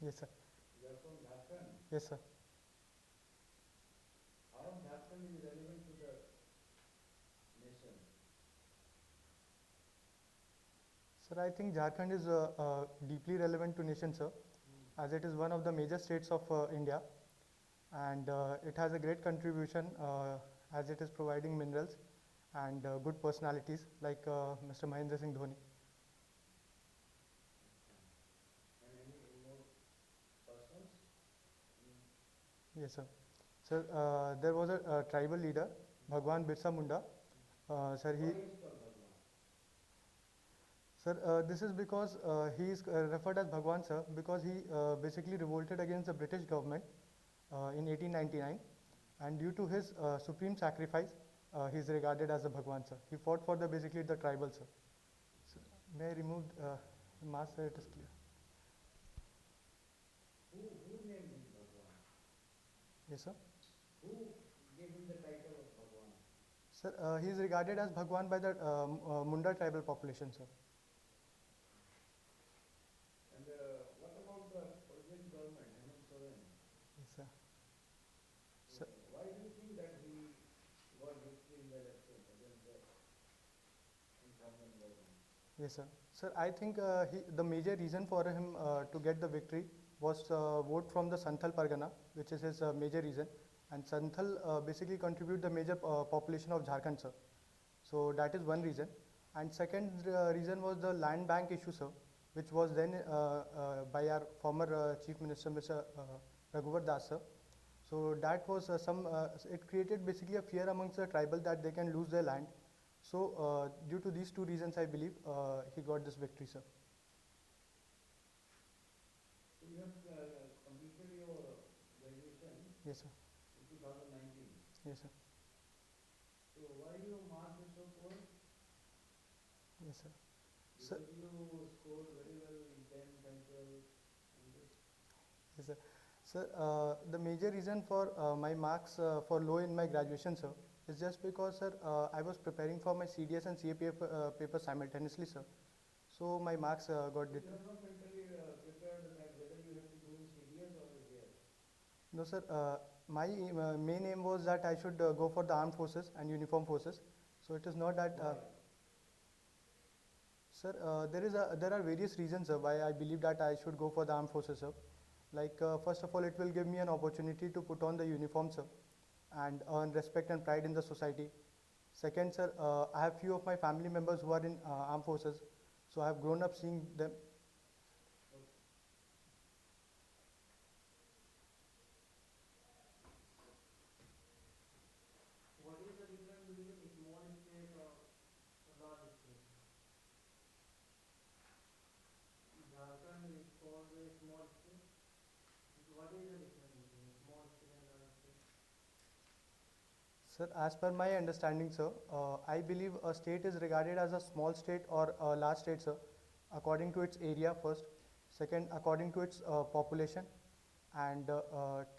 Yes, sir. You are from Jharkhand. Yes, sir. How Jharkhand is relevant to the nation? Sir, I think Jharkhand is deeply relevant to nation, sir, as it is one of the major states of India, and it has a great contribution as it is providing minerals and good personalities like Mr. Mahendra Singh Dhoni. And any more persons? Yes, sir. Sir, there was a tribal leader, Bhagwan Birsa Munda. Sir, Why is called Bhagwan? Sir, this is because he is referred as Bhagwan, sir, because he basically revolted against the British government in 1899, and due to his supreme sacrifice, he is regarded as a Bhagwan, sir. He fought for the basically the tribal, sir. So, may I remove the mask, sir? It is clear. Who named him Bhagwan? Yes, sir. Who gave him the title of Bhagwan? Sir, he is regarded as Bhagwan by the Munda tribal population, sir. And what about the present government, Hemant Soren? Yes, sir. So why do you think that he got victory in the election against the incumbent government? Yes, sir. Sir, I think the major reason for him to get the victory was vote from the Santhal Pargana, which is his major reason. And Santhal basically contribute the major population of Jharkhand, sir. So that is one reason. And second reason was the land bank issue, sir, which was then by our former Chief Minister, Mr. Raghuvar Das, sir. So that was it created basically a fear amongst the tribal that they can lose their land. So due to these two reasons, I believe he got this victory, sir. So you have completed your graduation Yes, sir. in 2019. Yes, sir. So why your mark is so poor? Yes, sir. Because you scored very well in 10th and 12th. Yes, sir. Sir, the major reason for my marks for low in my graduation, sir, is just because, sir, I was preparing for my CDS and CAPF paper simultaneously, sir. So my marks got You have not mentally prepared that whether you have to do in CDS or here. No, sir. My main aim was that I should go for the armed forces and uniform forces. So it is not that. Why? Sir, there are various reasons why I believe that I should go for the armed forces, sir. Like first of all, it will give me an opportunity to put on the uniform, sir, and earn respect and pride in the society. Second, sir, I have few of my family members who are in armed forces, so I have grown up seeing them. What is the difference between a small state or a large state? Jharkhand is called a small state. What is the difference between a small state and a large state? Sir, as per my understanding, sir, I believe a state is regarded as a small state or a large state, sir, according to its area first, second, according to its population, and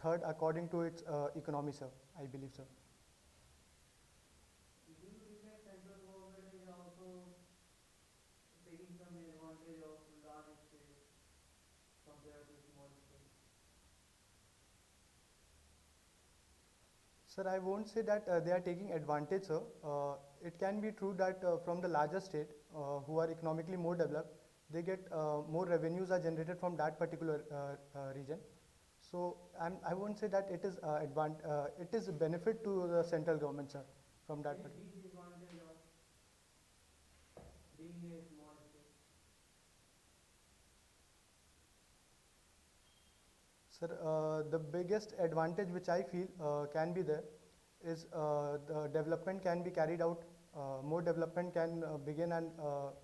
third, according to its economy, sir, I believe, sir. Do you think that central government is also taking some advantage of large state compared to small state? Sir, I won't say that they are taking advantage, sir. It can be true that from the larger state, who are economically more developed, they get more revenues are generated from that particular region. So I won't say that it is it is a benefit to the central government, sir, from that Any particular. disadvantage of being a small state? Sir, the biggest advantage which I feel can be there is the development can be carried out, more development can begin and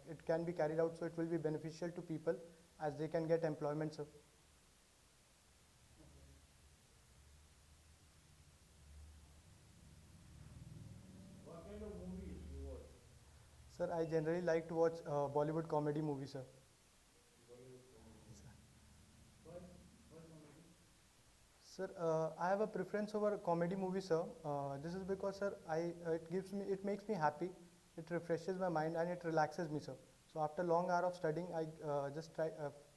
it can be carried out, so it will be beneficial to people as they can get employment, sir. Okay. What kind of movies you watch? Sir, I generally like to watch Bollywood comedy movies, sir. Bollywood comedy. Yes, sir. Why? Why comedy? Sir, I have a preference over comedy movies, sir. This is because, sir, it makes me happy, it refreshes my mind and it relaxes me, sir. So after long hour of studying, I just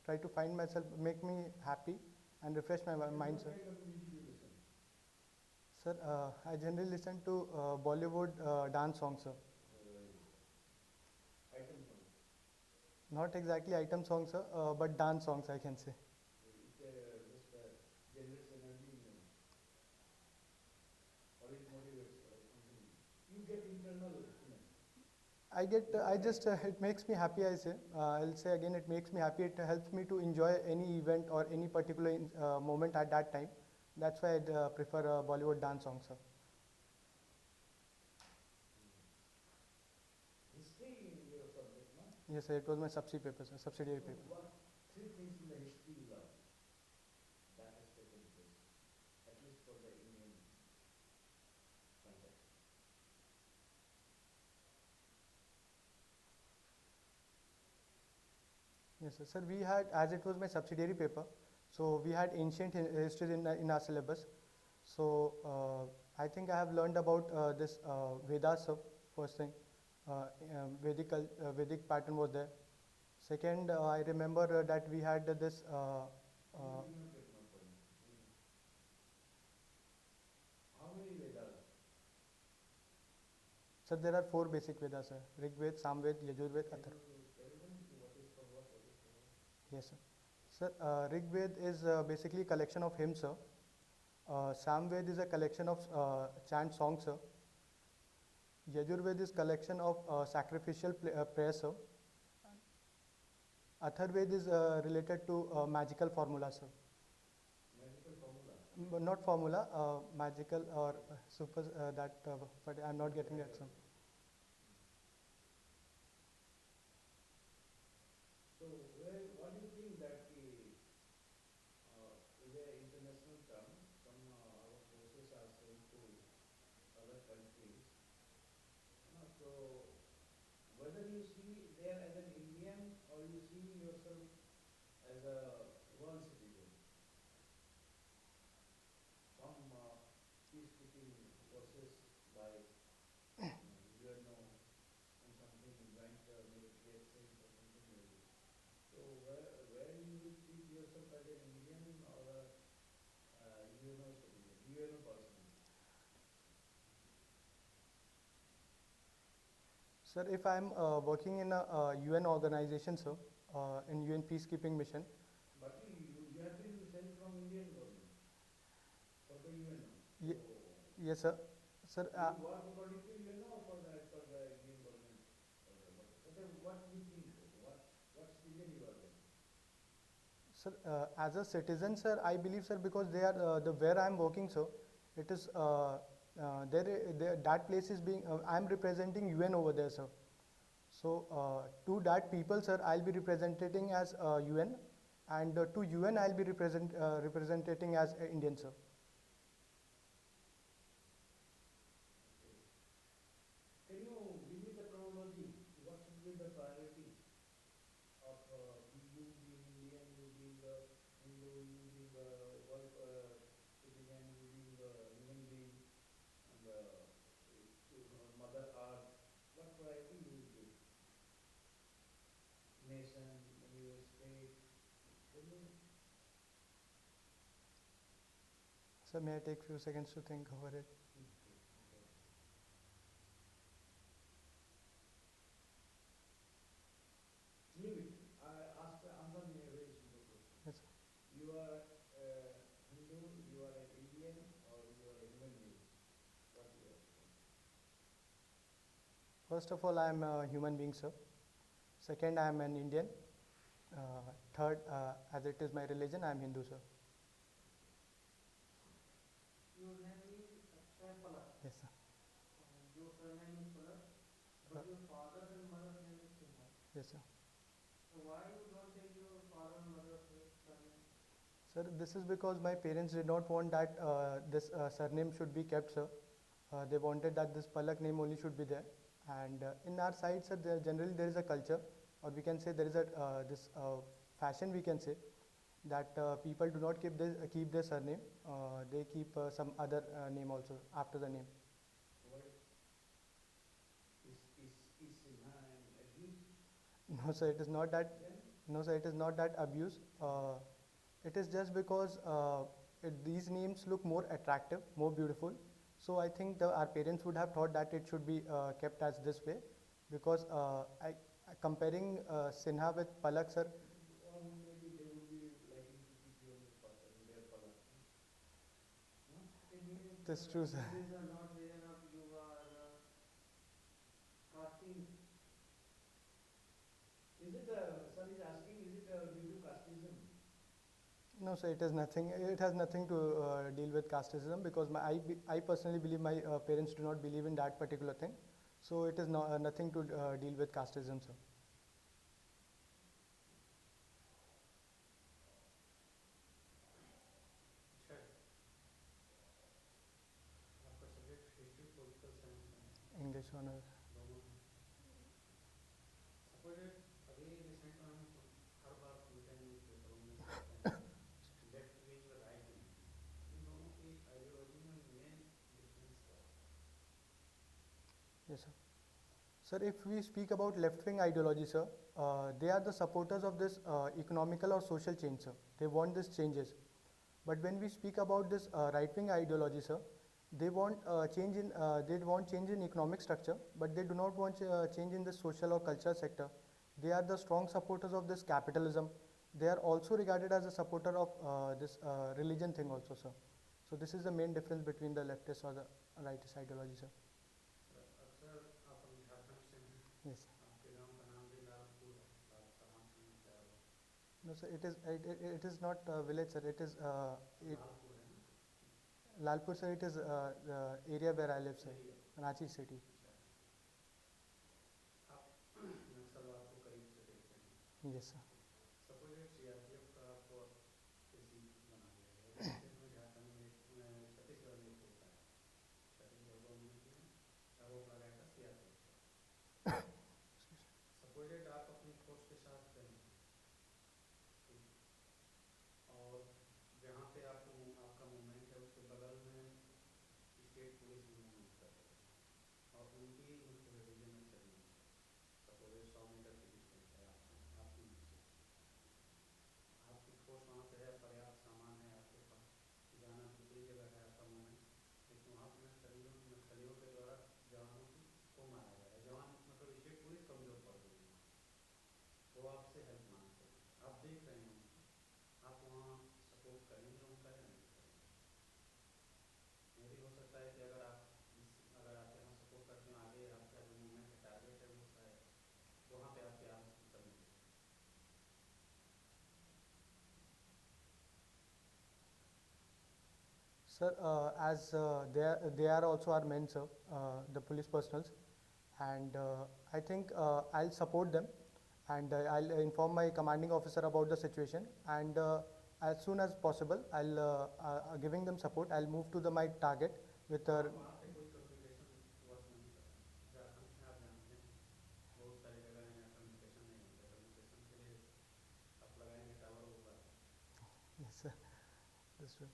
try to find myself, make me happy and refresh my mind, sir. What kind of music you listen? Sir, I generally listen to Bollywood dance songs, sir. Item song. Not exactly item songs, sir, but dance songs, I can say. It just generates energy in you. Or it motivates something. You get internal happiness. It makes me happy, I say. I'll say again, it makes me happy. It helps me to enjoy any event or any particular moment at that time. That's why I prefer Bollywood dance songs, sir. History in your subject, no? Yes, sir, it was my subsidiary paper, sir, subsidiary So paper. what three things in the history you love that has taken place, at least for the Indian context? Yes, sir. Sir, we had, as it was my subsidiary paper, so we had ancient history in our syllabus. So I think I have learned about this Vedas, sir, first thing. Vedic pattern was there. Second, I remember that we had this. You did not get my point. How many Vedas? Sir, there are four basic Vedas, sir: Rig Ved, Samved, Yajurved, Can Atharva. you tell them what is for what is for what? Yes, sir. Sir, Rig Ved is basically a collection of hymns, sir. Samved is a collection of chant songs, sir. Yajurved is collection of sacrificial prayers, sir. Atharved is related to magical formula, sir. Magical formula. Not formula, magical or super but I'm not getting that, sir. So what do you think that is an international term? Some our forces are sent to other countries. So whether you see there as an Indian or you see yourself as a world citizen, some peacekeeping forces by UNO and something joint military exchange or something like this. So where you will treat yourself as an Indian or a UNO citizen, UNO person? Sir, if I'm working in a UN organization, sir, in UN peacekeeping mission. But you have been sent from Indian government for the UNO. Ye- So Yes, sir. Sir, you work according to UNO or for the as per the Indian government? What do you think? What citizen you are then? sir, as a citizen, sir, I believe, sir, because they are the where I'm working, sir, it is that place is being. I'm representing UN over there, sir. So to that people, sir, I'll be representing as UN, and to UN I'll be representing as Indian, sir. Can you give me the chronology? What should be the priorities of you being Indian, you being a Hindu, you being a world citizen, you being a human being, and Mother Earth? What priority you will give? Nation, your state? Can you? Sir, may I take few seconds to think over it? Leave it. Answer me a very simple question. Yes, sir. You are a Hindu, you are an Indian, or you are a human being? What you are? First of all, I am a human being, sir. Second, I am an Indian. Third, as it is my religion, I am Hindu, sir. Your name is Akshay Palak. Yes, sir. Your surname is Palak, but your father and mother's name is Sinha. Yes, sir. So why you don't take your father and mother's surname? Sir, this is because my parents did not want that this surname should be kept, sir. They wanted that this Palak name only should be there. And in our side, sir, generally there is a culture, or we can say there is a this fashion, we can say, that people do not keep their surname. They keep some other name also after the name. What is Sinha and agreed? No, sir, it is not that. Then No, sir, it is not that abuse. It is just because these names look more attractive, more beautiful. So I think our parents would have thought that it should be kept as this way, because comparing Sinha with Palak, sir. Or maybe they would be liking to keep you on their palak. No? It means That's true, sir. these are not there enough. You are casting. Is it, sir is asking, is it due to casteism? No, sir, it is nothing. It has nothing to deal with casteism, because I personally believe my parents do not believe in that particular thing. So it is nothing to deal with casteism, sir. अच्छा आपका subject history political science है English honor. दोनों suppose अभी recent में हम हर बार सुनते हैं न्यूज़पेपरों में पढ़ते हैं लेफ्ट विंग राइट विंग इन दोनों की आइडियोलॉजी में मेन डिफरेंस क्या है? Yes, sir. Sir, if we speak about left-wing ideology, sir, they are the supporters of this economical or social change, sir. They want these changes. But when we speak about this right-wing ideology, sir, they want change in economic structure, but they do not want change in the social or cultural sector. They are the strong supporters of this capitalism. They are also regarded as a supporter of this religion thing also, sir. So this is the main difference between the leftist or the rightist ideology, sir. अक्सर आप हम झारखंड से हैं Yes. आपके गांव का नाम भी लालपुर है लाल कहाँ से हैं क्या हुआ? No, sir, it is not village, sir. It is Lalpur है ना Lalpur, sir. It is the area where I live, sir. Area Ranchi city. अच्छा आप नक्सलवाद को करीब से देखते हैं Yes, sir. सपोज सीआरपीएफ का आपको किसी बना दिया गया जैसे हमें झारखंड में छत्तीसगढ़ में एक होता है छत्तीसगढ़ गवर्नमेंट में आरोप लगाया था सीआरपीएफ सपोज आप अपनी फोर्स के साथ गए ठीक और जहाँ पे आपका मूवमेंट है उसके बगल में स्टेट पुलिस भी मूवमेंट कर रही है और उनकी रिलीजन में चली सपोज 100 मीटर की डिस्टेंस है आपकी आपकी फोर्स वहाँ पे है पर्याप्त सामान है आपके पास जाना दूसरी जगह है आपका मूवमेंट लेकिन वहाँ पे नक्सलियों के द्वारा जवानों को मारा गया है जवान मतलब स्टेट पुलिस कमजोर पड़ गई है वो आपसे हेल्प मांगते हैं आप देख रहे हैं आप वहाँ सपोर्ट करेंगे उनका या नहीं करेंगे ये भी हो सकता है कि अगर आप यहाँ सपोर्ट करते हैं आगे आपका जो मूवमेंट का टारगेट है वो शायद वहाँ पे आपकी आवश्यकता मिले Sir, as they are also our men, sir, the police personals, and I think I'll support them, and I'll inform my commanding officer about the situation, and as soon as possible, I'll giving them support. I'll move to my target with वहाँ पे कोई communication work नहीं कर रहा झारखंड में आप जानते हैं बहुत सारी जगह हैं जहाँ कम्युनिकेशन नहीं होता कम्युनिकेशन के लिए आप लगाएंगे टावर होगा yes, sir. That's true.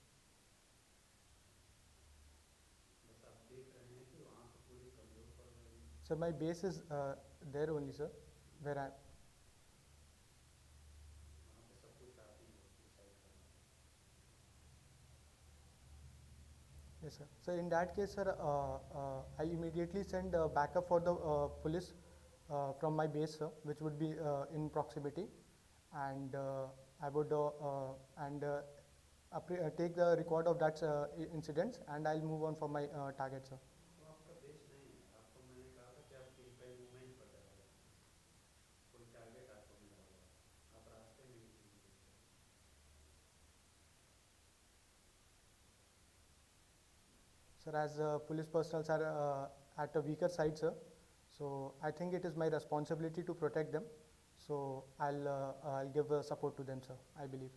बस आप देख रहे हैं कि वहाँ पे पुलिस कमजोर पड़ रही है Sir, my base is there only, sir, where I. वहाँ पे सब कुछ आप ही डिसाइड करना Yes, sir. So in that case, sir, I immediately send backup for the police from my base, sir, which would be in proximity, and I would take the record of that incidents, and I'll move on for my target, sir. वो आपका base नहीं है आपको मैंने कहा था कि आप कहीं मूवमेंट पर जा रहे हैं कोई टारगेट आपको मिला हुआ है आप रास्ते में किसी को देखते हैं Sir, as police personals are at a weaker side, sir, so I think it is my responsibility to protect them. So I'll give support to them, sir. I believe.